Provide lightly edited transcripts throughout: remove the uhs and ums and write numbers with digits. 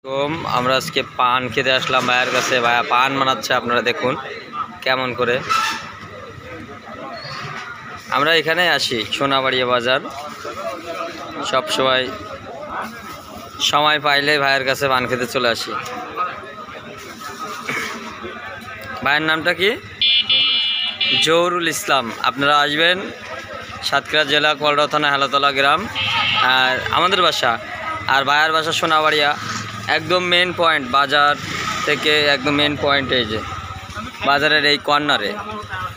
তো আমরা আজকে পান খেতে আসলাম ভাইয়ের কাছে। ভাইয়া পান বানাচ্ছে, আপনারা দেখুন কেমন করে। আমরা এখানে আসি সোনাবাড়িয়া বাজার, সব সময় পাইলে ভাইয়ের কাছে পান খেতে চলে আসি। ভাইয়ের নামটা কি? জহুরুল ইসলাম। আপনারা আসবেন সাতক্ষীরা জেলা কলরা থানা হেলাতলা গ্রাম আর আমাদের বাসা, আর ভাইয়ের বাসা সোনাবাড়িয়া, একদম মেন পয়েন্ট বাজার থেকে, একদম মেন পয়েন্ট। এই যে বাজারের এই কর্নারে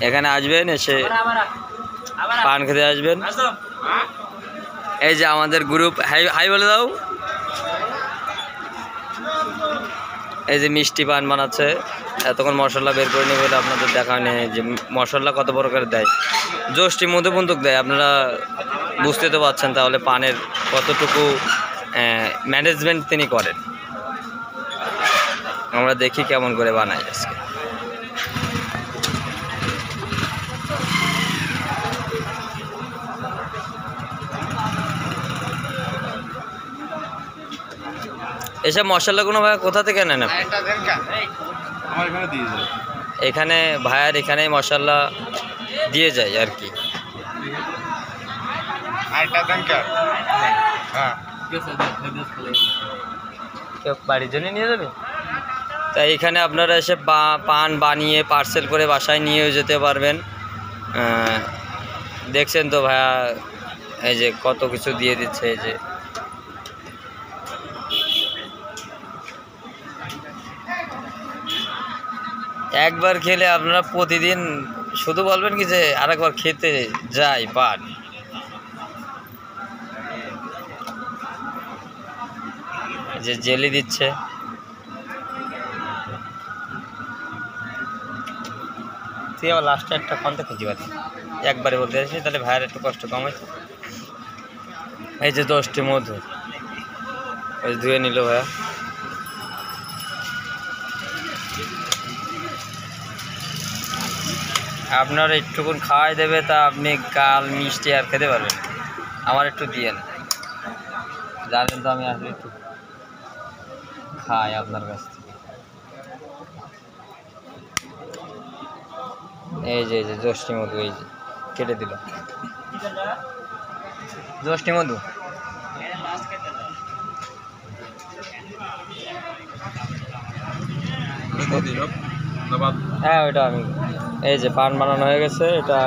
এখানে আসবেন, এসে পান খেতে আসবেন। এই যে আমাদের গ্রুপ, হাই হাই বলে দাও। এই যে মিষ্টি পান বানাচ্ছে, এতক্ষণ মশলা বের করে নিয়ে বলে আপনাদের দেখা নেই যে মশলা কত প্রকার দেয়। জষ্টি মধুবন্ধক দেয়, আপনারা বুঝতে তো পারছেন তাহলে পানের কতটুকু ম্যানেজমেন্ট তিনি করেন। আমরা দেখি কেমন করে বানাই আজকে। এসব মশলাগুলো ভাইয়া কোথা থেকে নেন? এখানে ভাইয়ার এখানেই মশলা দিয়ে যায় আর কি। বাড়ির জন্য নিয়ে যাবে, তাই এখানে আপনারা এসে পান বানিয়ে পার্সেল করে বাসায় নিয়েও যেতে পারবেন। দেখছেন তো ভাইয়া, এই যে কত কিছু দিয়ে দিচ্ছে। এই যে একবার খেলে আপনারা প্রতিদিন শুধু বলবেন কি যে আরেকবার খেতে যাই পান। যে জেলি দিচ্ছে, তুই আবার লাস্টে একটা কন্তে খুঁজি পারি, একবারে বলতে আসি তাহলে ভাইয়ের একটু কষ্ট কম হয়েছে। এই যে 10টি মধু ওই ধুয়ে নিল ভাইয়া। আপনার একটুকুন খাওয়াই দেবে, তা আপনি কাল মিষ্টি আর খেতে পারবেন। আমার একটু দিয়েন, জানেন তো আমি আসলে একটু খাই আপনার কাছ থেকে। এই যে 10টি মধু, এই যে কেটে দিল 10টি মধু। হ্যাঁ ওইটা আমি, এই যে পান বানানো হয়ে গেছে, এটা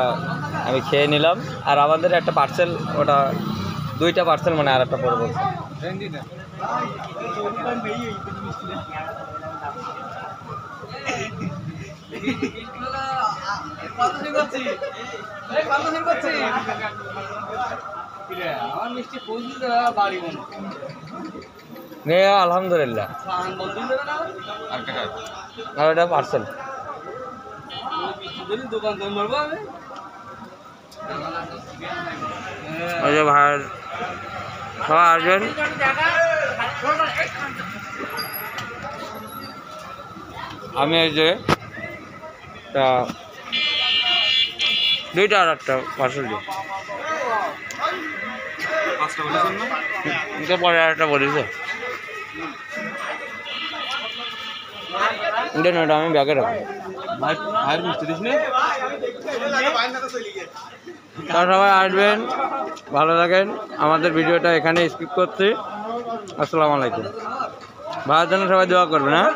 আমি খেয়ে নিলাম। আর আমাদের একটা পার্সেল, ওটা 2টা পার্সেল মানে আর একটা পরে বলছে। আলহামদুলিল্লাহ, আর ওটা পার্সেল। ওই যে ভাই সবাই আসবেন। আমি এই যে 2টা আর একটা পার্সেল দিই, পরে আর একটা বলিস ওটা আমি ব্যাগে রাখবো। সবাই আসবেন, ভালো থাকেন। আমাদের ভিডিওটা এখানে স্কিপ করছি। আসসালামু আলাইকুম। ভাইয়ের জন্য সবাই দোয়া করবেন। হ্যাঁ।